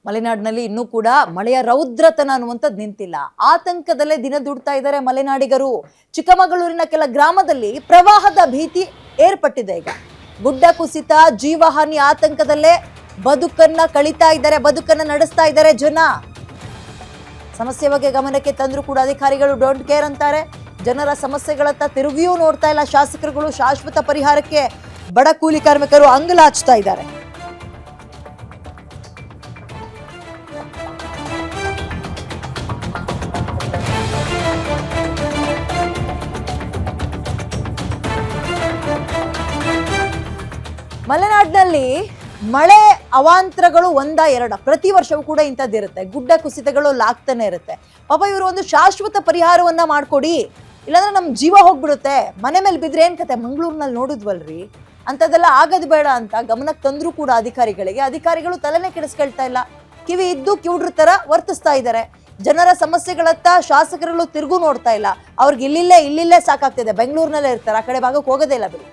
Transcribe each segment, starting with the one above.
ಮಲೆನಾಡಿನಲ್ಲಿ ಇನ್ನೂ ಕೂಡ ಮಳೆಯ ರೌದ್ರತನ ಅನ್ನುವಂಥದ್ದು ನಿಂತಿಲ್ಲ. ಆತಂಕದಲ್ಲೇ ದಿನ ದುಡ್ತಾ ಇದ್ದಾರೆ ಮಲೆನಾಡಿಗರು. ಚಿಕ್ಕಮಗಳೂರಿನ ಕೆಲ ಗ್ರಾಮದಲ್ಲಿ ಪ್ರವಾಹದ ಭೀತಿ ಏರ್ಪಟ್ಟಿದೆ. ಈಗ ಗುಡ್ಡ ಕುಸಿತ, ಜೀವಹಾನಿ ಆತಂಕದಲ್ಲೇ ಬದುಕನ್ನ ಕಳೀತಾ ಇದ್ದಾರೆ, ಬದುಕನ್ನ ನಡೆಸ್ತಾ ಇದ್ದಾರೆ ಜನ. ಸಮಸ್ಯೆ ಬಗ್ಗೆ ಗಮನಕ್ಕೆ ತಂದ್ರು ಕೂಡ ಅಧಿಕಾರಿಗಳು ಡೋಂಟ್ ಕೇರ್ ಅಂತಾರೆ. ಜನರ ಸಮಸ್ಯೆಗಳತ್ತ ತಿರುಗಿಯೂ ನೋಡ್ತಾ ಇಲ್ಲ ಶಾಸಕರುಗಳು. ಶಾಶ್ವತ ಪರಿಹಾರಕ್ಕೆ ಬಡ ಕೂಲಿ ಕಾರ್ಮಿಕರು ಅಂಗಲಾಚ್ತಾ ಇದ್ದಾರೆ. ಮಲೆನಾಡಿನಲ್ಲಿ ಮಳೆ ಅವಾಂತರಗಳು ಒಂದ ಎರಡ, ಪ್ರತಿ ವರ್ಷವೂ ಕೂಡ ಇಂಥದ್ದಿರುತ್ತೆ. ಗುಡ್ಡ ಕುಸಿತಗಳು ಆಗ್ತಾನೆ ಇರುತ್ತೆ. ಪಾಪ ಇವರು ಒಂದು ಶಾಶ್ವತ ಪರಿಹಾರವನ್ನ ಮಾಡ್ಕೊಡಿ, ಇಲ್ಲಾಂದ್ರೆ ನಮ್ ಜೀವ ಹೋಗ್ಬಿಡುತ್ತೆ, ಮನೆ ಮೇಲೆ ಬಿದ್ರೆ ಏನ್ ಕತೆ. ಮಂಗಳೂರಿನಲ್ಲಿ ನೋಡಿದ್ವಲ್ರಿ, ಅಂಥದ್ದೆಲ್ಲ ಆಗದ್ ಬೇಡ ಅಂತ ಗಮನಕ್ಕೆ ತಂದ್ರು ಕೂಡ ಅಧಿಕಾರಿಗಳು ತಲೆನೇ ಕೆಡಿಸ್ಕೊಳ್ತಾ ಇಲ್ಲ. ಕಿವಿ ಇದ್ದು ಕಿವುಡ್ರ ತರ ವರ್ತಿಸ್ತಾ ಇದ್ದಾರೆ. ಜನರ ಸಮಸ್ಯೆಗಳತ್ತ ಶಾಸಕರುಗಳು ತಿರುಗು ನೋಡ್ತಾ ಇಲ್ಲ. ಅವ್ರಿಗೆ ಇಲ್ಲಿಲ್ಲೇ ಸಾಕಾಗ್ತಿದೆ. ಬೆಂಗಳೂರಿನಲ್ಲೇ ಇರ್ತಾರೆ, ಆ ಕಡೆ ಭಾಗಕ್ಕೆ ಹೋಗೋದೇ ಇಲ್ಲ ಬಿಡಿ.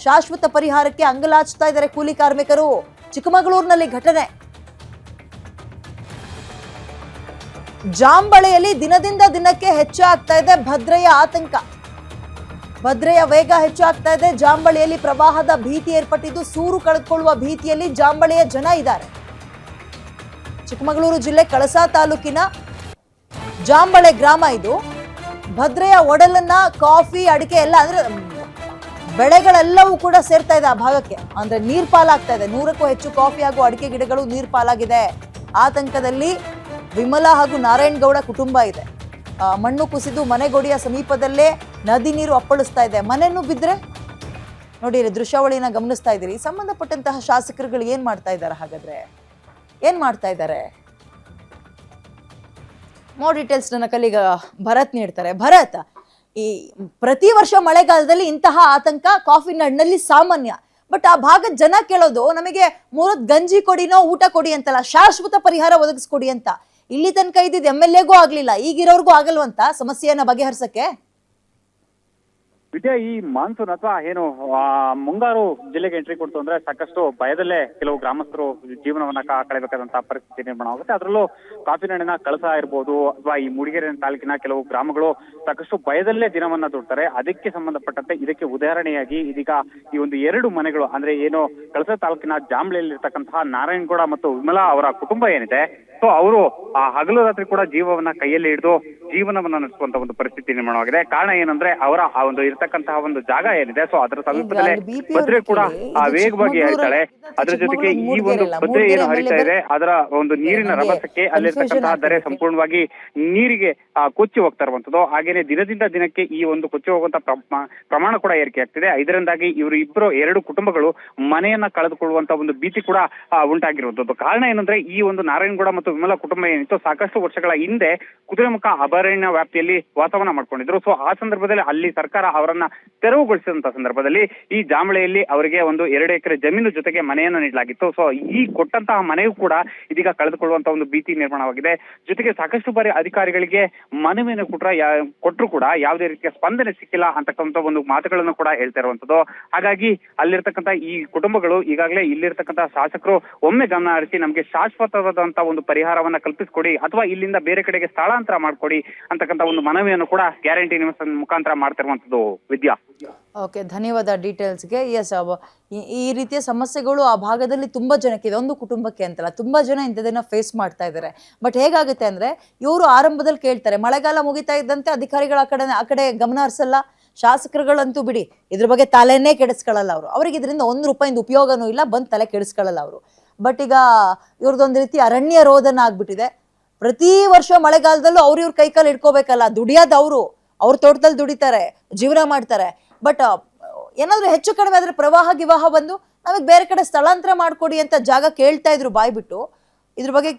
ಶಾಶ್ವತ ಪರಿಹಾರಕ್ಕೆ ಅಂಗಲಾಚ್ತಾ ಇದ್ದಾರೆ ಕೂಲಿ ಕಾರ್ಮಿಕರು. ಚಿಕ್ಕಮಗಳೂರಿನಲ್ಲಿ ಘಟನೆ. ಜಾಂಬಳೆಯಲ್ಲಿ ದಿನದಿಂದ ದಿನಕ್ಕೆ ಹೆಚ್ಚಾಗ್ತಾ ಇದೆ ಭದ್ರೆಯ ಆತಂಕ. ಭದ್ರೆಯ ವೇಗ ಹೆಚ್ಚಾಗ್ತಾ ಇದೆ. ಜಾಂಬಳಿಯಲ್ಲಿ ಪ್ರವಾಹದ ಭೀತಿ ಏರ್ಪಟ್ಟಿದ್ದು, ಸೂರು ಕಳೆದುಕೊಳ್ಳುವ ಭೀತಿಯಲ್ಲಿ ಜಾಂಬಳೆಯ ಜನ ಇದ್ದಾರೆ. ಚಿಕ್ಕಮಗಳೂರು ಜಿಲ್ಲೆ ಕಳಸಾ ತಾಲೂಕಿನ ಜಾಂಬಳೆ ಗ್ರಾಮ ಇದು. ಭದ್ರೆಯ ಒಡಲನ್ನ, ಕಾಫಿ, ಅಡಿಕೆ ಎಲ್ಲ ಅಂದ್ರೆ ಬೆಳೆಗಳೆಲ್ಲವೂ ಕೂಡ ಸೇರ್ತಾ ಇದೆ ಆ ಭಾಗಕ್ಕೆ. ಅಂದ್ರೆ ನೀರ್ ಪಾಲಾಗ್ತಾ ಇದೆ. 100ಕ್ಕೂ ಹೆಚ್ಚು ಕಾಫಿ ಹಾಗೂ ಅಡಿಕೆ ಗಿಡಗಳು ನೀರ್ ಪಾಲಾಗಿದೆ. ಆತಂಕದಲ್ಲಿ ವಿಮಲಾ ಹಾಗೂ ನಾರಾಯಣಗೌಡ ಕುಟುಂಬ ಇದೆ. ಮಣ್ಣು ಕುಸಿದು ಮನೆಗೋಡಿಯ ಸಮೀಪದಲ್ಲೇ ನದಿ ನೀರು ಅಪ್ಪಳಿಸ್ತಾ ಇದೆ. ಮನೆಯನ್ನು ಬಿದ್ರೆ ನೋಡಿ, ದೃಶ್ಯಾವಳಿನ ಗಮನಿಸ್ತಾ ಇದ್ದೀರಿ. ಸಂಬಂಧಪಟ್ಟಂತಹ ಶಾಸಕರುಗಳು ಏನ್ ಮಾಡ್ತಾ ಇದ್ದಾರೆ? ಹಾಗಾದ್ರೆ ಏನ್ ಮಾಡ್ತಾ ಇದ್ದಾರೆ? ಮೋರ್ ಡೀಟೇಲ್ಸ್ ನನ್ನ ಕಲೀಗ ಭರತ್ ನೀಡ್ತಾರೆ. ಭರತ್, ಈ ಪ್ರತಿ ವರ್ಷ ಮಳೆಗಾಲದಲ್ಲಿ ಇಂತಹ ಆತಂಕ ಕಾಫಿ ನಾಡಿನಲ್ಲಿ ಸಾಮಾನ್ಯ. ಬಟ್ ಆ ಭಾಗದ ಜನ ಕೇಳೋದು, ನಮಗೆ ಮೂರೊತ್ತು ಗಂಜಿ ಕೊಡಿನೋ ಊಟ ಕೊಡಿ ಅಂತಲ್ಲ, ಶಾಶ್ವತ ಪರಿಹಾರ ಒದಗಿಸ್ಕೊಡಿ ಅಂತ. ಇಲ್ಲಿ ತನಕ ಇದ್ದಿದ್ದು MLAಗೂ ಆಗ್ಲಿಲ್ಲ, ಈಗಿರೋರ್ಗೂ ಆಗಲ್ವಂತ ಸಮಸ್ಯೆಯನ್ನ ಬಗೆಹರಿಸಕ್ಕೆ. ವಿದ್ಯಾ, ಈ ಮಾನ್ಸೂನ್ ಅಥವಾ ಏನು ಮುಂಗಾರು ಜಿಲ್ಲೆಗೆ ಎಂಟ್ರಿ ಕೊಡ್ತು ಅಂದ್ರೆ ಸಾಕಷ್ಟು ಭಯದಲ್ಲೇ ಕೆಲವು ಗ್ರಾಮಸ್ಥರು ಜೀವನವನ್ನ ಕಳೆಯಬೇಕಾದಂತಹ ಪರಿಸ್ಥಿತಿ ನಿರ್ಮಾಣ ಆಗುತ್ತೆ. ಅದರಲ್ಲೂ ಕಾಫಿನಾಡಿನ ಕಳಸ ಇರ್ಬೋದು ಅಥವಾ ಈ ಮೂಡಿಗೆರೆ ತಾಲೂಕಿನ ಕೆಲವು ಗ್ರಾಮಗಳು ಸಾಕಷ್ಟು ಭಯದಲ್ಲೇ ದಿನವನ್ನ ದುಡ್ತಾರೆ. ಅದಕ್ಕೆ ಸಂಬಂಧಪಟ್ಟಂತೆ ಇದಕ್ಕೆ ಉದಾಹರಣೆಯಾಗಿ ಇದೀಗ ಈ ಒಂದು 2 ಮನೆಗಳು ಅಂದ್ರೆ ಏನು ಕಳಸ ತಾಲೂಕಿನ ಜಾಂಬಳಿಯಲ್ಲಿ ಇರ್ತಕ್ಕಂತಹ ನಾರಾಯಣಗೌಡ ಮತ್ತು ವಿಮಲಾ ಅವರ ಕುಟುಂಬ ಏನಿದೆ, ಸೊ ಅವರು ಆ ಹಗಲು ರಾತ್ರಿ ಕೂಡ ಜೀವವನ್ನ ಕೈಯಲ್ಲಿ ಹಿಡಿದು ಜೀವನವನ್ನ ನಡೆಸುವಂತ ಒಂದು ಪರಿಸ್ಥಿತಿ ನಿರ್ಮಾಣವಾಗಿದೆ. ಕಾರಣ ಏನಂದ್ರೆ ಅವರ ಆ ಒಂದು ಇರ್ತಕ್ಕಂತಹ ಒಂದು ಜಾಗ ಏನಿದೆ, ಸೊ ಅದರ ಸಮೀಪದಲ್ಲೇ ಭದ್ರೆ ಕೂಡ ವೇಗವಾಗಿ ಹರಿತಾಳೆ. ಅದ್ರ ಜೊತೆಗೆ ಈ ಒಂದು ಭದ್ರೆ ಏನು ಹರಿತಾ ಇದೆ ಅದರ ಒಂದು ನೀರಿನ ರಭಸಕ್ಕೆ ಅಲ್ಲಿರ್ತಕ್ಕಂತಹ ದರೆ ಸಂಪೂರ್ಣವಾಗಿ ನೀರಿಗೆ ಕೊಚ್ಚಿ ಹೋಗ್ತಾ ಇರುವಂತದ್ದು. ಹಾಗೇನೆ ದಿನದಿಂದ ದಿನಕ್ಕೆ ಈ ಒಂದು ಕೊಚ್ಚಿ ಹೋಗುವಂತ ಪ್ರಮಾಣ ಕೂಡ ಏರಿಕೆ ಆಗ್ತಿದೆ. ಇದರಿಂದಾಗಿ ಇವರು 2 ಕುಟುಂಬಗಳು ಮನೆಯನ್ನ ಕಳೆದುಕೊಳ್ಳುವಂತ ಒಂದು ಭೀತಿ ಕೂಡ ಉಂಟಾಗಿರುವಂತದ್ದು. ಕಾರಣ ಏನಂದ್ರೆ ಈ ಒಂದು ನಾರಾಯಣಗೌಡ ಮತ್ತು ವಿಮಲಾ ಕುಟುಂಬ ಏನಿತ್ತು, ಸಾಕಷ್ಟು ವರ್ಷಗಳ ಹಿಂದೆ ಕುದುರೆಮುಖ ಅಭಯಾರಣ್ಯ ವ್ಯಾಪ್ತಿಯಲ್ಲಿ ವಾಸವನ್ನ ಮಾಡ್ಕೊಂಡಿದ್ರು. ಸೊ ಆ ಸಂದರ್ಭದಲ್ಲಿ ಅಲ್ಲಿ ಸರ್ಕಾರ ಅವರನ್ನ ತೆರವುಗೊಳಿಸಿದಂತ ಸಂದರ್ಭದಲ್ಲಿ ಈ ಜಾಂಬಳೆಯಲ್ಲಿ ಅವರಿಗೆ ಒಂದು 2 ಎಕರೆ ಜಮೀನು ಜೊತೆಗೆ ಮನೆಯನ್ನ ನೀಡಲಾಗಿತ್ತು. ಸೊ ಈ ಕೊಟ್ಟಂತಹ ಮನೆಯೂ ಕೂಡ ಇದೀಗ ಕಳೆದುಕೊಳ್ಳುವಂತ ಒಂದು ಭೀತಿ ನಿರ್ಮಾಣವಾಗಿದೆ. ಜೊತೆಗೆ ಸಾಕಷ್ಟು ಬಾರಿ ಅಧಿಕಾರಿಗಳಿಗೆ ಮನವಿಯನ್ನು ಕೊಟ್ಟರು ಕೂಡ ಯಾವುದೇ ರೀತಿಯ ಸ್ಪಂದನೆ ಸಿಕ್ಕಿಲ್ಲ ಅಂತಕ್ಕಂಥ ಒಂದು ಮಾತುಗಳನ್ನು ಕೂಡ ಹೇಳ್ತಾ ಇರುವಂತದ್ದು. ಹಾಗಾಗಿ ಅಲ್ಲಿರ್ತಕ್ಕಂಥ ಈ ಕುಟುಂಬಗಳು ಈಗಾಗಲೇ ಇಲ್ಲಿರ್ತಕ್ಕಂಥ ಶಾಸಕರು ಒಮ್ಮೆ ಗಮನ ಹರಿಸಿ ನಮಗೆ ಶಾಶ್ವತವಾದಂತಹ ಒಂದು ಪರಿಹಾರವನ್ನ ಕಲ್ಪಿಸಿಕೊಡಿ ಅಥವಾ ಇಲ್ಲಿಂದ ಬೇರೆ ಕಡೆಗೆ ಸ್ಥಳಾಂತರ ಮಾಡ್ಕೊಡಿ ಅಂತಕ್ಕಂಥ ಒಂದು ಮನವಿಯನ್ನು ಕೂಡ ಗ್ಯಾರಂಟಿ ಮುಖಾಂತರ ಮಾಡ್ತಿರುವಂತದ್ದು. ವಿದ್ಯಾ, ಓಕೆ, ಧನ್ಯವಾದ ಡೀಟೇಲ್ಸ್ಗೆ. ಎಸ್, ಈ ರೀತಿಯ ಸಮಸ್ಯೆಗಳು ಆ ಭಾಗದಲ್ಲಿ ತುಂಬಾ ಜನಕ್ಕೆ ಇದೆ. ಒಂದು ಕುಟುಂಬಕ್ಕೆ ಅಂತಲ್ಲ, ತುಂಬಾ ಜನ ಇಂಥದನ್ನ ಫೇಸ್ ಮಾಡ್ತಾ ಇದ್ದಾರೆ. ಬಟ್ ಹೇಗಾಗುತ್ತೆ ಅಂದ್ರೆ, ಇವರು ಆರಂಭದಲ್ಲಿ ಕೇಳ್ತಾರೆ, ಮಳೆಗಾಲ ಮುಗಿತಾ ಇದ್ದಂತೆ ಅಧಿಕಾರಿಗಳ ಆ ಕಡೆ ಗಮನ ಹರಿಸಲ್ಲ. ಶಾಸಕರುಗಳಂತೂ ಬಿಡಿ, ಇದ್ರ ಬಗ್ಗೆ ತಲೆನೇ ಕೆಡಿಸ್ಕೊಳ್ಳಲ್ಲ ಅವರು. ಅವ್ರಿಗೆ ಇದರಿಂದ ₹1 ಉಪಯೋಗನೂ ಇಲ್ಲ, ಬಂದ್ ತಲೆ ಕೆಡಿಸ್ಕೊಳ್ಳಲ್ಲ ಅವರು. ಬಟ್ ಈಗ ಇವ್ರದೊಂದು ರೀತಿ ಅರಣ್ಯ ರೋದನ ಆಗ್ಬಿಟ್ಟಿದೆ. ಪ್ರತಿ ವರ್ಷ ಮಳೆಗಾಲದಲ್ಲೂ ಇವ್ರ ಕೈಕಾಲು ಇಟ್ಕೋಬೇಕಲ್ಲ, ದುಡಿಯೋದು ಅವ್ರ ತೋಟದಲ್ಲಿ ದುಡಿತಾರೆ, ಜೀವನ ಮಾಡ್ತಾರೆ. ಬಟ್ ಏನಾದ್ರು ಹೆಚ್ಚು ಕಡಿಮೆ ಆದ್ರೆ ಪ್ರವಾಹ ಬಂದು ನಮಗೆ ಬೇರೆ ಕಡೆ ಸ್ಥಳಾಂತರ ಮಾಡ್ಕೊಡಿ ಅಂತ ಜಾಗ ಕೇಳ್ತಾ ಇದ್ರು ಬಾಯ್ ಬಿಟ್ಟು. ಇದ್ರ ಬಗ್ಗೆ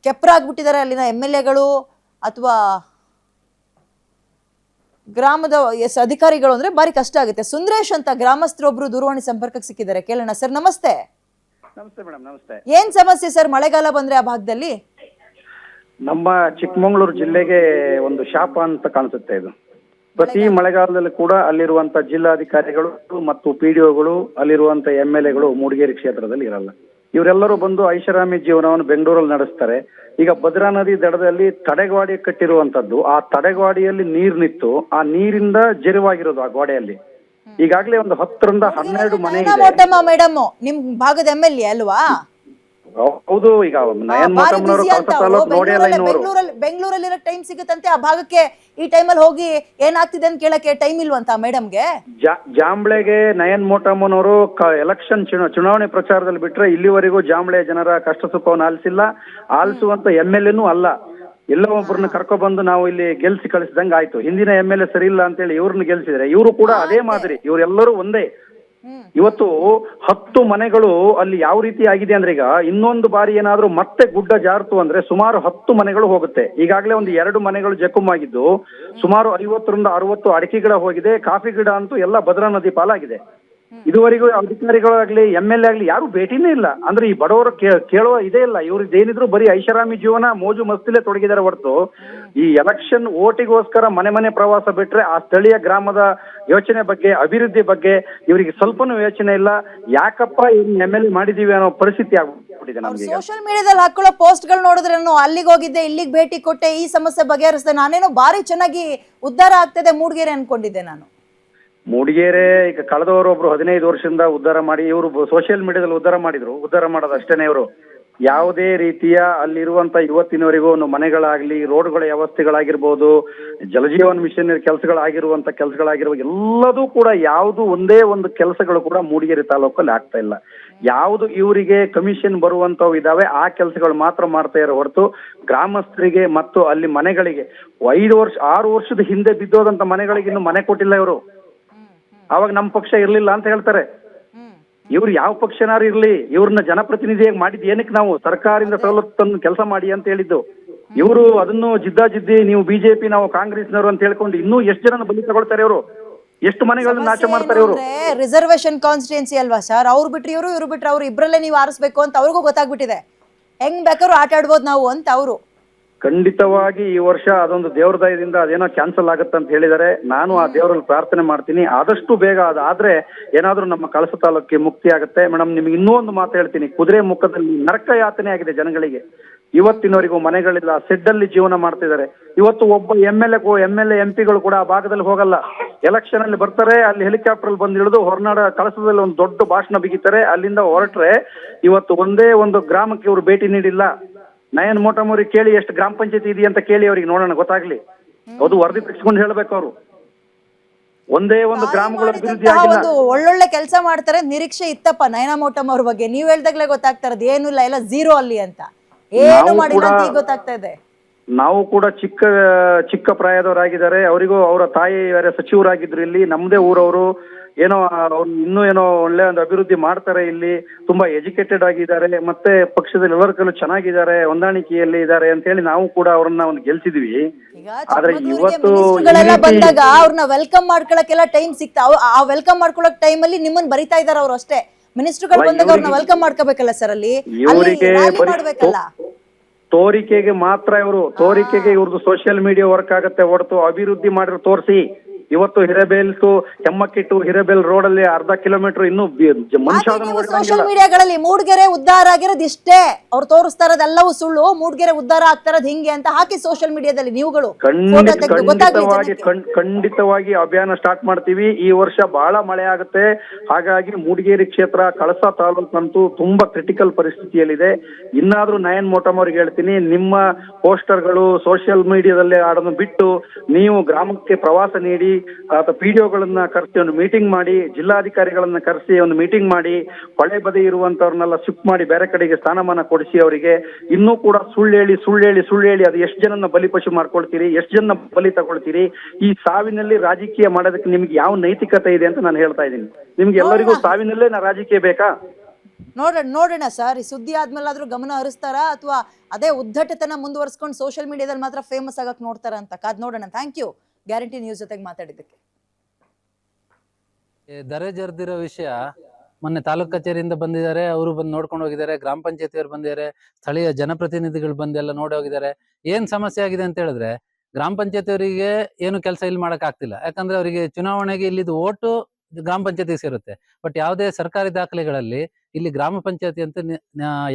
ಕೆಪ್ರಾಗ್ಬಿಟ್ಟಿದ್ದಾರೆ ಅಲ್ಲಿನ MLAಗಳು ಅಥವಾ ಗ್ರಾಮದ ಅಧಿಕಾರಿಗಳು. ಅಂದ್ರೆ ಬಾರಿ ಕಷ್ಟ ಆಗುತ್ತೆ. ಸುಂದರೇಶ್ ಅಂತ ಗ್ರಾಮಸ್ಥರೊಬ್ರು ದೂರವಾಣಿ ಸಂಪರ್ಕಕ್ಕೆ ಸಿಕ್ಕಿದ್ದಾರೆ, ಕೇಳೋಣ. ಸರ್ ನಮಸ್ತೆ. ನಮಸ್ತೆ ಮೇಡಮ್. ನಮಸ್ತೆ. ಏನ್ ಸಮಸ್ಯೆ ಸರ್ ಮಳೆಗಾಲ ಬಂದ್ರೆ ಆ ಭಾಗದಲ್ಲಿ? ನಮ್ಮ ಚಿಕ್ಕಮಗಳೂರು ಜಿಲ್ಲೆಗೆ ಒಂದು ಶಾಪ ಅಂತ ಕಾಣಿಸುತ್ತೆ ಇದು. ಪ್ರತಿ ಮಳೆಗಾಲದಲ್ಲಿ ಕೂಡ ಅಲ್ಲಿರುವಂತ ಜಿಲ್ಲಾಧಿಕಾರಿಗಳು ಮತ್ತು PDOಗಳು, ಅಲ್ಲಿರುವಂತ MLAಗಳು ಮೂಡಿಗೆರೆ ಕ್ಷೇತ್ರದಲ್ಲಿ ಇರಲ್ಲ. ಇವರೆಲ್ಲರೂ ಬಂದು ಐಷಾರಾಮಿ ಜೀವನವನ್ನು ಬೆಂಗಳೂರಲ್ಲಿ ನಡೆಸ್ತಾರೆ. ಈಗ ಭದ್ರಾ ನದಿ ದಡದಲ್ಲಿ ತಡೆಗೋಡೆ ಕಟ್ಟಿರುವಂತದ್ದು, ಆ ತಡೆಗೋಡೆಯಲ್ಲಿ ನೀರ್ ನಿಂತು ಆ ನೀರಿಂದ ಜರಿವಾಗಿರೋದು ಆ ಗೋಡೆಯಲ್ಲಿ. ಈಗಾಗಲೇ ಒಂದು 10ರಿಂದ 12 ಮನೆ ಇದೆ. ಮೇಡಮ್ ನಿಮ್ ಭಾಗದ MLA ಅಲ್ವಾ? ಹೌದು. ಈಗ ನಯನ್ ಮೋಟಮ್ಮನವರು ಕಳಸ ತಾಲೂಕು ನೋಡಿ ಅಲ್ಲ ಇನ್ನೂರು. ಬೆಂಗಳೂರಲ್ಲಿರೋ ಟೈಮ್ ಸಿಗುತ್ತಂತೆ ಆ ಭಾಗಕ್ಕೆ, ಈ ಟೈಮಲ್ಲಿ ಹೋಗಿ ಏನಾಗ್ತಿದೆ ಅಂತ ಕೇಳಕ್ಕೆ ಟೈಮ್ ಇಲ್ವಂತ ಮೇಡಮ್ಗೆ? ಜಾಂಬ್ಳೆಗೆ ನಯನ್ ಮೋಟಮ್ಮನವರು ಎಲೆಕ್ಷನ್ ಚುನಾವಣೆ ಪ್ರಚಾರದಲ್ಲಿ ಬಿಟ್ರೆ ಇಲ್ಲಿವರೆಗೂ ಜಾಂಬ್ಳೆ ಜನರ ಕಷ್ಟ ಸುಖವನ್ನು ಆಲಿಸುವಂತ MLAನೂ ಅಲ್ಲ. ಎಲ್ಲೋ ಒಬ್ಬರನ್ನ ಕರ್ಕೊಬಂದು ನಾವು ಇಲ್ಲಿ ಗೆಲ್ಸಿ ಕಳಿಸಿದಂಗ ಆಯ್ತು. ಹಿಂದಿನ MLA ಸರಿ ಇಲ್ಲ ಅಂತೇಳಿ ಇವ್ರನ್ನ ಗೆಲ್ಸಿದ್ರೆ ಇವರು ಕೂಡ ಅದೇ ಮಾದರಿ, ಇವರೆಲ್ಲರೂ ಒಂದೇ. ಇವತ್ತು 10 ಮನೆಗಳು ಅಲ್ಲಿ ಯಾವ ರೀತಿ ಆಗಿದೆ ಅಂದ್ರೆ, ಈಗ ಇನ್ನೊಂದು ಬಾರಿ ಏನಾದ್ರೂ ಮತ್ತೆ ಗುಡ್ಡ ಜಾರ್ತು ಅಂದ್ರೆ ಸುಮಾರು 10 ಮನೆಗಳು ಹೋಗುತ್ತೆ. ಈಗಾಗಲೇ ಒಂದು 2 ಮನೆಗಳು ಜಖಮಾಗಿದ್ದು ಸುಮಾರು 50ರಿಂದ 60 ಅಡಿಕೆ ಗಿಡ ಹೋಗಿದೆ. ಕಾಫಿ ಗಿಡ ಅಂತೂ ಎಲ್ಲ ಭದ್ರಾ ನದಿ ಪಾಲಾಗಿದೆ. ಇದುವರೆಗೂ ಅಧಿಕಾರಿಗಳಾಗ್ಲಿ MLA ಆಗ್ಲಿ ಯಾರು ಭೇಟಿನೇ ಇಲ್ಲ. ಅಂದ್ರೆ ಈ ಬಡವರು ಕೇಳುವ ಇದೇ ಇಲ್ಲ. ಇವ್ರಿಗೆ ಏನಿದ್ರು ಬರೀ ಐಷಾರಾಮಿ ಜೀವನ, ಮೋಜು ಮಸ್ತಿಲೇ ತೊಡಗಿದ್ದಾರೆ ಹೊರತು ಈ ಎಲೆಕ್ಷನ್ ಓಟಿಗೋಸ್ಕರ ಮನೆ ಮನೆ ಪ್ರವಾಸ ಬಿಟ್ರೆ ಆ ಸ್ಥಳೀಯ ಗ್ರಾಮದ ಯೋಚನೆ ಬಗ್ಗೆ, ಅಭಿವೃದ್ಧಿ ಬಗ್ಗೆ ಇವರಿಗೆ ಸ್ವಲ್ಪನೂ ಯೋಚನೆ ಇಲ್ಲ. ಯಾಕಪ್ಪ MLA ಮಾಡಿದೀವಿ ಅನ್ನೋ ಪರಿಸ್ಥಿತಿ ಆಗ್ಬಿಟ್ಟಿದೆ ನಮ್ಗೆ. ಸೋಷಿಯಲ್ ಮೀಡಿಯಾದಲ್ಲಿ ಹಾಕೊಳ್ಳೋ ಪೋಸ್ಟ್ ಗಳು ನೋಡಿದ್ರೆ ಅಲ್ಲಿಗೆ ಹೋಗಿದ್ದೆ, ಇಲ್ಲಿಗೆ ಭೇಟಿ ಕೊಟ್ಟೆ, ಈ ಸಮಸ್ಯೆ ಬಗೆಹರಿಸಿದೆ, ನಾನೇನೋ ಬಾರಿ ಚೆನ್ನಾಗಿ ಉದ್ಧಾರ ಆಗ್ತದೆ ಮೂಡಿಗೆರೆ ಅನ್ಕೊಂಡಿದ್ದೆ ನಾನು. ಮೂಡಿಗೆರೆ ಈಗ ಕಳೆದವರೊಬ್ರು 15 ವರ್ಷದಿಂದ ಉದ್ಧಾರ ಮಾಡಿ, ಇವರು ಸೋಷಿಯಲ್ ಮೀಡಿಯಾದಲ್ಲಿ ಉದ್ಧಾರ ಮಾಡೋದು ಅಷ್ಟೇನೆ. ಇವರು ಯಾವುದೇ ರೀತಿಯ ಅಲ್ಲಿರುವಂತ ಇವತ್ತಿನವರೆಗೂ ಒಂದು ಮನೆಗಳಾಗ್ಲಿ, ರೋಡ್ಗಳ ವ್ಯವಸ್ಥೆಗಳಾಗಿರ್ಬೋದು, ಜಲಜೀವನ್ ಮಿಷನ್ ಕೆಲಸಗಳಾಗಿರ್ಬೋದು ಎಲ್ಲದೂ ಕೂಡ ಯಾವುದು ಒಂದೇ ಒಂದು ಕೆಲಸಗಳು ಕೂಡ ಮೂಡಿಗೆರೆ ತಾಲೂಕಲ್ಲಿ ಆಗ್ತಾ ಇಲ್ಲ. ಯಾವುದು ಇವರಿಗೆ ಕಮಿಷನ್ ಬರುವಂತವು ಇದಾವೆ ಆ ಕೆಲಸಗಳು ಮಾತ್ರ ಮಾಡ್ತಾ ಇರೋ ಹೊರತು ಗ್ರಾಮಸ್ಥರಿಗೆ ಮತ್ತು ಅಲ್ಲಿ ಮನೆಗಳಿಗೆ 6 ವರ್ಷದ ಹಿಂದೆ ಬಿದ್ದೋದಂತ ಮನೆಗಳಿಗೆ ಇನ್ನು ಮನೆ ಕೊಟ್ಟಿಲ್ಲ ಇವರು. ಅವಾಗ ನಮ್ಮ ಪಕ್ಷ ಇರ್ಲಿಲ್ಲ ಅಂತ ಹೇಳ್ತಾರೆ. ಇವ್ರು ಯಾವ ಪಕ್ಷನಾರು ಇರ್ಲಿ, ಇವ್ರನ್ನ ಜನಪ್ರತಿನಿಧಿಯಾಗಿ ಮಾಡಿದ್ ಏನಕ್ಕೆ ನಾವು ಸರ್ಕಾರದಿಂದ ಸವಲತ್ತು ತಂದು ಕೆಲಸ ಮಾಡಿ ಅಂತ ಹೇಳಿದ್ದು. ಇವರು ಅದನ್ನು ಜಿದ್ದಾಜಿದ್ದಿ ನೀವು ಬಿಜೆಪಿ ನಾವು ಕಾಂಗ್ರೆಸ್ನವರು ಅಂತ ಹೇಳ್ಕೊಂಡು ಇನ್ನೂ ಎಷ್ಟು ಜನ ಬಲಿ ತಗೊಳ್ತಾರೆ ಇವರು, ಎಷ್ಟು ಮನೆಗಳನ್ನ ನಾಶ ಮಾಡ್ತಾರೆ ಇವರು. ರಿಸರ್ವೇಶನ್ ಕಾನ್ಸ್ಟಿಟ್ಯೂನ್ಸಿ ಅಲ್ವಾ ಸರ್, ಅವ್ರು ಬಿಟ್ರಿ ಇವ್ರು ಬಿಟ್ರೆ ಅವ್ರು ಇಬ್ರಲ್ಲೇ ನೀವು ಆರಿಸ್ಬೇಕು ಅಂತ ಅವ್ರಿಗೂ ಗೊತ್ತಾಗ್ಬಿಟ್ಟಿದೆ. ಹೆಂಗ್ ಬೇಕಾದ್ರೂ ಆಟ ಆಡ್ಬೋದು ನಾವು ಅಂತ ಅವರು. ಖಂಡಿತವಾಗಿ ಈ ವರ್ಷ ಅದೊಂದು ದೇವ್ರ ದಯದಿಂದ ಅದೇನೋ ಕ್ಯಾನ್ಸಲ್ ಆಗುತ್ತೆ ಅಂತ ಹೇಳಿದ್ದಾರೆ. ನಾನು ಆ ದೇವರಲ್ಲಿ ಪ್ರಾರ್ಥನೆ ಮಾಡ್ತೀನಿ ಆದಷ್ಟು ಬೇಗ ಅದಾದ್ರೆ ಏನಾದ್ರೂ ನಮ್ಮ ಕಳಸ ತಾಲೂಕಿಗೆ ಮುಕ್ತಿ ಆಗುತ್ತೆ. ಮೇಡಮ್ ನಿಮ್ಗೆ ಇನ್ನೂ ಒಂದು ಮಾತು ಹೇಳ್ತೀನಿ, ಕುದುರೆ ಮುಖದಲ್ಲಿ ನರಕ ಯಾತನೆ ಆಗಿದೆ ಜನಗಳಿಗೆ. ಇವತ್ತಿನವರೆಗೂ ಮನೆಗಳಿಲ್ಲ, ಸೆಡ್ಡಲ್ಲಿ ಜೀವನ ಮಾಡ್ತಿದ್ದಾರೆ. ಇವತ್ತು ಒಬ್ಬ MLA MP ಕೂಡ ಆ ಭಾಗದಲ್ಲಿ ಹೋಗಲ್ಲ. ಎಲೆಕ್ಷನ್ ಅಲ್ಲಿ ಬರ್ತಾರೆ, ಅಲ್ಲಿ ಹೆಲಿಕಾಪ್ಟರ್ ಅಲ್ಲಿ ಬಂದು ಇಳಿದು ಹೊರನಾಡ ಕಳಸದಲ್ಲಿ ಒಂದು ದೊಡ್ಡ ಭಾಷಣ ಬಿಗಿತಾರೆ. ಅಲ್ಲಿಂದ ಹೊರಟ್ರೆ ಇವತ್ತು ಒಂದೇ ಒಂದು ಗ್ರಾಮಕ್ಕೆ ಇವರು ಭೇಟಿ ನೀಡಿಲ್ಲ. ನಯನ್ ಮೋಟಮ್ಮವ್ರಿಗೆ ಕೇಳಿ ಎಷ್ಟು ಗ್ರಾಮ ಪಂಚಾಯತಿ ಇದೆಯಾ ಅಂತ ಕೇಳಿ ಅವ್ರಿಗೆ ನೋಡೋಣ, ಗೊತ್ತಾಗ್ಲಿ. ಅದು ವರದಿ ತೆಗೆಸ್ಕೊಂಡು ಹೇಳ್ಬೇಕು ಅವರು. ಒಂದೇ ಒಂದು ಗ್ರಾಮಗಳ ಅಭಿವೃದ್ಧಿ ಆಗಿಲ್ಲ. ಒಳ್ಳೊಳ್ಳೆ ಕೆಲಸ ಮಾಡ್ತಾರೆ, ನಿರೀಕ್ಷೆ ಇತ್ತಪ್ಪ ನಯನ ಮೋಟಮ್ ಅವ್ರ ಬಗ್ಗೆ. ನೀವ್ ಹೇಳ್ದಾಗ್ಲೇ ಗೊತ್ತಾಗ್ತಾ ಇರೋದು ಏನು ಇಲ್ಲ, ಎಲ್ಲ ಝೀರೋ ಅಲ್ಲಿ ಅಂತ. ಏನು ಮಾಡಿಲ್ಲ ಅಂತ ಈಗ ಗೊತ್ತಾಗ್ತಾ ಇದೆ. ನಾವು ಕೂಡ ಚಿಕ್ಕ ಪ್ರಾಯದವರಾಗಿದ್ದಾರೆ. ಅವರಿಗೂ ಅವರ ತಾಯಿ ಸಚಿವರಾಗಿದ್ರು ಇಲ್ಲಿ, ನಮ್ದೇ ಊರವರು. ಏನೋ ಅವ್ರು ಇನ್ನೂ ಏನೋ ಒಳ್ಳೆ ಒಂದು ಅಭಿವೃದ್ಧಿ ಮಾಡ್ತಾರೆ. ಇಲ್ಲಿ ತುಂಬಾ ಎಜುಕೇಟೆಡ್ ಆಗಿದ್ದಾರೆ, ಮತ್ತೆ ಪಕ್ಷದಲ್ಲಿ ಎಲ್ಲರಿಗೂ ಚೆನ್ನಾಗಿದ್ದಾರೆ, ಹೊಂದಾಣಿಕೆಯಲ್ಲಿ ಇದ್ದಾರೆ ಅಂತ ಹೇಳಿ ನಾವು ಕೂಡ ಅವ್ರನ್ನ ಒಂದು ಗೆಲ್ಸಿದ್ವಿ. ಆದ್ರೆ ಇವತ್ತು ಬಂದಾಗ ಅವ್ರನ್ನ ವೆಲ್ಕಮ್ ಮಾಡ್ಕೊಳಕ್ಕೆಲ್ಲ ಟೈಮ್ ಸಿಗ್ತಾ, ಆ ವೆಲ್ಕಮ್ ಮಾಡ್ಕೊಳಕ್ ಟೈಮ್ ಅಲ್ಲಿ ನಿಮ್ಮನ್ನ ಬರಿತಾ ಇದಾರೆ ಅವ್ರು ಅಷ್ಟೇ. ಮಿನಿಸ್ಟರ್ಗಳು ಬಂದಾಗ ಅವ್ರನ್ನ ವೆಲ್ಕಮ್ ಮಾಡ್ಕೋಬೇಕಲ್ಲ ಸರ್, ಅಲ್ಲಿ ಮಾಡ್ಬೇಕಲ್ಲ. ತೋರಿಕೆಗೆ ಮಾತ್ರ ತೋರಿಕೆಗೆ ಇವ್ರದ್ದು ಸೋಷಿಯಲ್ ಮೀಡಿಯಾ ವರ್ಕ್ ಆಗುತ್ತೆ ಹೊರತು ಅಭಿವೃದ್ಧಿ ಮಾಡಿರೋ ತೋರಿಸಿ. ಇವತ್ತು ಹಿರೇಬೇಲ್ ಕೆಮ್ಮಕ್ಕಿಟ್ಟು ಹಿರೇಬೇಲ್ ರೋಡ್ ಅಲ್ಲಿ 1/2 ಕಿಲೋಮೀಟರ್ ಇನ್ನೂ ಸೋಷಿಯಲ್ ಮೀಡಿಯಾಗಳಲ್ಲಿ ಮೂಡಿಗೆರೆ ಉದ್ಧಾರ ಆಗಿರೋದು ಇಷ್ಟೇ. ಅವ್ರು ತೋರಿಸ್ತಾ ಇರೋದೆಲ್ಲವೂ ಸುಳ್ಳು, ಮೂಡಿಗೆರೆ ಉದ್ಧಾರ ಆಗ್ತಾ ಇರೋದು ಹಿಂಗೆ ಅಂತ ಹಾಕಿ ಸೋಷಿಯಲ್ ಮೀಡಿಯಾದಲ್ಲಿ ನೀವುಗಳು ಖಂಡಿತವಾಗಿ ಅಭಿಯಾನ ಸ್ಟಾರ್ಟ್ ಮಾಡ್ತೀವಿ. ಈ ವರ್ಷ ಬಹಳ ಮಳೆ ಆಗುತ್ತೆ. ಹಾಗಾಗಿ ಮೂಡಿಗೆರೆ ಕ್ಷೇತ್ರ ಕಳಸ ತಾಲೂಕಂತೂ ತುಂಬಾ ಕ್ರಿಟಿಕಲ್ ಪರಿಸ್ಥಿತಿಯಲ್ಲಿದೆ. ಇನ್ನಾದ್ರೂ ನಯನ್ ಮೋಟಮ್ ಅವ್ರಿಗೆ ಹೇಳ್ತೀನಿ, ನಿಮ್ಮ ಪೋಸ್ಟರ್ಗಳು ಸೋಷಿಯಲ್ ಮೀಡಿಯಾದಲ್ಲಿ ಆಡೋದನ್ನು ಬಿಟ್ಟು ನೀವು ಗ್ರಾಮಕ್ಕೆ ಪ್ರವಾಸ ನೀಡಿ, ಅಥವಾ PDOಗಳನ್ನ ಕರೆಸಿ ಒಂದು ಮೀಟಿಂಗ್ ಮಾಡಿ, ಜಿಲ್ಲಾಧಿಕಾರಿಗಳನ್ನ ಕರೆಸಿ ಒಂದು ಮೀಟಿಂಗ್ ಮಾಡಿ, ಹೊಳೆ ಬದಿ ಇರುವಂತವ್ರನ್ನೆಲ್ಲ ಶಿಫ್ಟ್ ಮಾಡಿ ಬೇರೆ ಕಡೆಗೆ ಸ್ಥಾನಮಾನ ಕೊಡಿಸಿ ಅವರಿಗೆ. ಇನ್ನೂ ಕೂಡ ಸುಳ್ಳೇಳಿ ಅದು ಎಷ್ಟು ಜನನ ಬಲಿಪಶು ಮಾಡ್ಕೊಳ್ತೀರಿ, ಎಷ್ಟು ಜನ ಬಲಿ ತಗೊಳ್ತೀರಿ. ಈ ಸಾವಿನಲ್ಲಿ ರಾಜಕೀಯ ಮಾಡೋದಕ್ಕೆ ನಿಮ್ಗೆ ಯಾವ ನೈತಿಕತೆ ಇದೆ ಅಂತ ನಾನು ಹೇಳ್ತಾ ಇದ್ದೀನಿ. ನಿಮ್ಗೆ ಎಲ್ಲರಿಗೂ ಸಾವಿನಲ್ಲೇ ರಾಜಕೀಯ ಬೇಕಾ? ನೋಡೋಣ ಸರ್, ಈ ಸುದ್ದಿ ಆದ್ಮೇಲಾದ್ರೂ ಗಮನ ಹರಿಸ್ತಾರಾ ಅಥವಾ ಅದೇ ಉದ್ದಟತನ ಮುಂದುವರ್ಸ್ಕೊಂಡು ಸೋಷಿಯಲ್ ಮೀಡಿಯಾದಲ್ಲಿ ಮಾತ್ರ ಫೇಮಸ್ ಆಗಕ್ ನೋಡ್ತಾರ ಅಂತ ಕಾದ್ ನೋಡೋಣ. ಥ್ಯಾಂಕ್ ಯು ಗ್ಯಾರಂಟಿ ನ್ಯೂಸ್ ಜೊತೆಗೆ ಮಾತಾಡಿದ್ದಕ್ಕೆ. ದರೆ ಜರ್ದಿರೋ ವಿಷಯ ಮೊನ್ನೆ ತಾಲೂಕ್ ಕಚೇರಿಯಿಂದ ಬಂದಿದ್ದಾರೆ, ಅವರು ಬಂದು ನೋಡ್ಕೊಂಡು ಹೋಗಿದ್ದಾರೆ, ಗ್ರಾಮ ಪಂಚಾಯತಿಯವರು ಬಂದಿದ್ದಾರೆ, ಸ್ಥಳೀಯ ಜನಪ್ರತಿನಿಧಿಗಳು ಬಂದೆಲ್ಲ ನೋಡಿ ಹೋಗಿದ್ದಾರೆ. ಏನ್ ಸಮಸ್ಯೆ ಆಗಿದೆ ಅಂತ ಹೇಳಿದ್ರೆ, ಗ್ರಾಮ ಪಂಚಾಯತಿಯವರಿಗೆ ಏನು ಕೆಲಸ ಇಲ್ಲಿ ಮಾಡಕ್ ಆಗ್ತಿಲ್ಲ. ಯಾಕಂದ್ರೆ ಅವರಿಗೆ ಚುನಾವಣೆಗೆ ಇಲ್ಲಿದ್ದು ಓಟು ಗ್ರಾಮ ಪಂಚಾಯತಿಗೆ ಸೇರುತ್ತೆ. ಬಟ್ ಯಾವುದೇ ಸರ್ಕಾರಿ ದಾಖಲೆಗಳಲ್ಲಿ ಇಲ್ಲಿ ಗ್ರಾಮ ಪಂಚಾಯತಿ ಅಂತ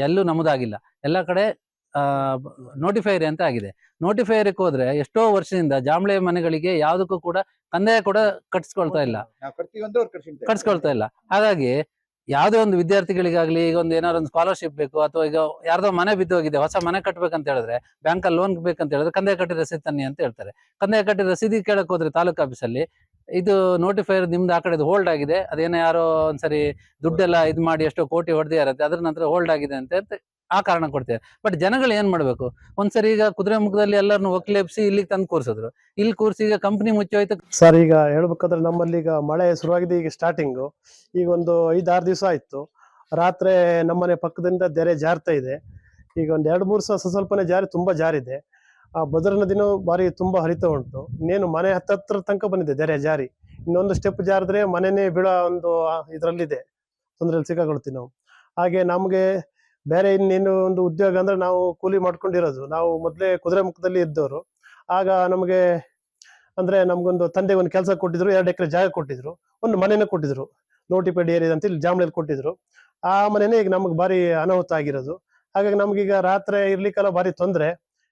ಎಲ್ಲೂ ನಮೂದಾಗಿಲ್ಲ. ಎಲ್ಲ ಕಡೆ ನೋಟಿಫೈರಿ ಅಂತ ಆಗಿದೆ. ನೋಟಿಫೈರಿಗೆ ಹೋದ್ರೆ ಎಷ್ಟೋ ವರ್ಷದಿಂದ ಜಾಂಬಳೆ ಮನೆಗಳಿಗೆ ಯಾವುದಕ್ಕೂ ಕೂಡ ಕಂದಾಯ ಕೂಡ ಕಟ್ಸ್ಕೊಳ್ತಾ ಇಲ್ಲ. ಹಾಗಾಗಿ ಯಾವುದೇ ಒಂದು ವಿದ್ಯಾರ್ಥಿಗಳಿಗಾಗ್ಲಿ, ಈಗ ಒಂದು ಏನಾದ್ರು ಒಂದು ಸ್ಕಾಲರ್ಶಿಪ್ ಬೇಕು, ಅಥವಾ ಈಗ ಯಾರ್ದೋ ಮನೆ ಬಿದ್ದೋಗಿದೆ, ಹೊಸ ಮನೆ ಕಟ್ಬೇಕಂತ ಹೇಳಿದ್ರೆ ಬ್ಯಾಂಕಲ್ಲಿ ಲೋನ್ ಬೇಕಂತ ಹೇಳಿದ್ರೆ ಕಂದಾಯ ಕಟ್ಟಿ ರಸೀದಿ ತನ್ನಿ ಅಂತ ಹೇಳ್ತಾರೆ. ಕಂದಾಯ ಕಟ್ಟಿ ರಸೀದಿ ಕೇಳಕ್ ಹೋದ್ರೆ ತಾಲೂಕು ಆಫೀಸಲ್ಲಿ ಇದು ನೋಟಿಫೈರ್ ನಿಮ್ದು ಆ ಕಡೆ ಹೋಲ್ಡ್ ಆಗಿದೆ, ಅದೇನೋ ಯಾರೋ ಒಂದ್ಸರಿ ದುಡ್ಡೆಲ್ಲ ಇದ್ ಮಾಡಿ ಎಷ್ಟೋ ಕೋಟಿ ಹೊಡೆದಿರತ್ತೆ, ಅದ್ರ ನಂತರ ಹೋಲ್ಡ್ ಆಗಿದೆ ಅಂತ ಆ ಕಾರಣ ಕೊಡ್ತೇವೆ. ಬಟ್ ಜನಗಳು ಏನ್ ಮಾಡ್ಬೇಕು, ಒಂದ್ಸರಿ ಈಗ ಕುದುರೆಮುಖದಲ್ಲಿ ಎಲ್ಲರನ್ನು ಒಕ್ಲೇಪ್ಸಿ ಇಲ್ಲಿಗೆ ತಂದು ಕೂರ್ಸಿದ್ರು, ಇಲ್ಲಿ ಕೂರ್ಸಿ ಈಗ ಕಂಪ್ನಿ ಮುಚ್ಚೋಯ್ತು. ಸರ್ ಈಗ ಹೇಳ್ಬೇಕಾದ್ರೆ ನಮ್ಮಲ್ಲಿ ಈಗ ಮಳೆ ಶುರುವಾಗಿದೆ, ಈಗ ಸ್ಟಾರ್ಟಿಂಗು ಈಗ ಒಂದು 5-6 ದಿವಸ ಆಯ್ತು. ರಾತ್ರಿ ನಮ್ಮನೆ ಪಕ್ಕದಿಂದ ತೆರೆ ಜಾರ್ತಾ ಇದೆ. ಈಗ ಒಂದ್ 2-3 ಸ್ವಲ್ಪನೇ ಜಾರಿ, ತುಂಬಾ ಜಾರಿದೆ. ಆ ಭದ್ರಾ ನದಿನೂ ಬಾರಿ ತುಂಬಾ ಹರಿತಾ ಉಂಟು. ಇನ್ನೇನು ಮನೆ ಹತ್ತತ್ರ ತನಕ ಬಂದಿದೆ ತೆರೆ ಜಾರಿ. ಇನ್ನೊಂದು ಸ್ಟೆಪ್ ಜಾರಿದ್ರೆ ಮನೆನೇ ಬೀಳೋ ಒಂದು ಇದ್ರಲ್ಲಿದೆ, ತೊಂದರೆಯಲ್ಲಿ ಸಿಕ್ಕಾಕೊಳ್ತೀವಿ ನಾವು. ಹಾಗೆ ನಮ್ಗೆ ಬೇರೆ ಇನ್ನೇನು ಒಂದು ಉದ್ಯೋಗ ಅಂದ್ರೆ ನಾವು ಕೂಲಿ ಮಾಡ್ಕೊಂಡಿರೋದು. ನಾವು ಮೊದಲೇ ಕುದುರೆಮುಖದಲ್ಲಿ ಇದ್ದವರು. ಆಗ ನಮಗೆ ಅಂದ್ರೆ ನಮ್ಗೊಂದು ತಂದೆಗೆ ಒಂದು ಕೆಲಸ ಕೊಟ್ಟಿದ್ರು, 2 ಎಕರೆ ಜಾಗ ಕೊಟ್ಟಿದ್ರು, ಒಂದು ಮನೆನ ಕೊಟ್ಟಿದ್ರು, ನೋಟಿಫೈಡ್ ಏರಿಯಾ ಅಂತ ಇಲ್ಲಿ ಜಾಂಬಳೆಯಲ್ಲಿ ಕೊಟ್ಟಿದ್ರು. ಆ ಮನೆನೇ ಈಗ ನಮ್ಗೆ ಭಾರಿ ಅನಾಹುತ ಆಗಿರೋದು. ಹಾಗಾಗಿ ನಮ್ಗೀಗ ರಾತ್ರಿ ಇರ್ಲಿಕ್ಕೆಲ್ಲ ಭಾರಿ ತೊಂದರೆ.